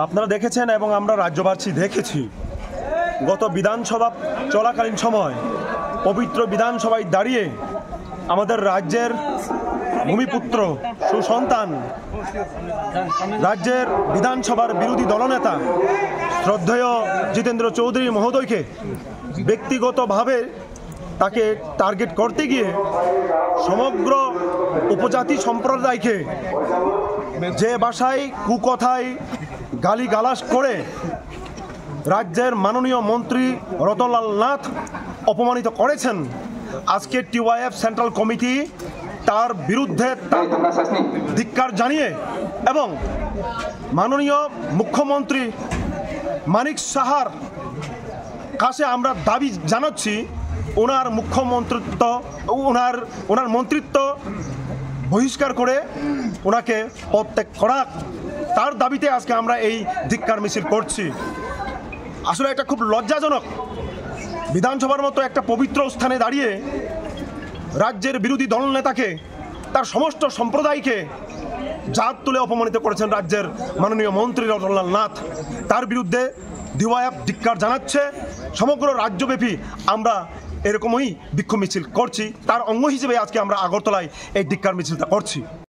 আপনারা দেখেছেন এবং আমরা রাজ্যবাসী দেখেছি গত বিধানসভা চলাকালীন সময় পবিত্র বিধানসভায় দাঁড়িয়ে আমাদের রাজ্যের ভূমিপুত্র সুসন্তান রাজ্যের বিধানসভার বিরোধী দলনেতা শ্রদ্ধেয় জিতেন্দ্র চৌধুরী মহোদয়কে ব্যক্তিগতভাবে তাকে টার্গেট করতে গিয়ে সমগ্র উপজাতি সম্প্রদায়কে যে ভাষায় কুকথায় গালিগালাজ করে রাজ্যের মাননীয় মন্ত্রী রতনলাল নাথ অপমানিত করেছেন। আজকে টিওয়াইএফ সেন্ট্রাল কমিটি তার বিরুদ্ধে ধিক্কার জানিয়ে এবং মাননীয় মুখ্যমন্ত্রী মানিক সাহার কাছে আমরা দাবি জানাচ্ছি ওনার মুখ্যমন্ত্রিত্ব ওনার মন্ত্রিত্ব বহিষ্কার করে ওনাকে পদত্যাগ করা, তার দাবিতে আজকে আমরা এই ধিক্কার মিছিল করছি। আসলে এটা খুব লজ্জাজনক, বিধানসভার মতো একটা পবিত্র স্থানে দাঁড়িয়ে রাজ্যের বিরোধী দলনেতাকে তার সমস্ত সম্প্রদায়কে জাত তুলে অপমানিত করেছেন রাজ্যের মাননীয় মন্ত্রী রতনলাল নাথ। তার বিরুদ্ধে টিওয়াইএফ ধিক্কার জানাচ্ছে। সমগ্র রাজ্যব্যাপী আমরা এরকমই বিক্ষোভ মিছিল করছি, তার অঙ্গ হিসেবে আজকে আমরা আগরতলায় এই ধিক্কার মিছিলটা করছি।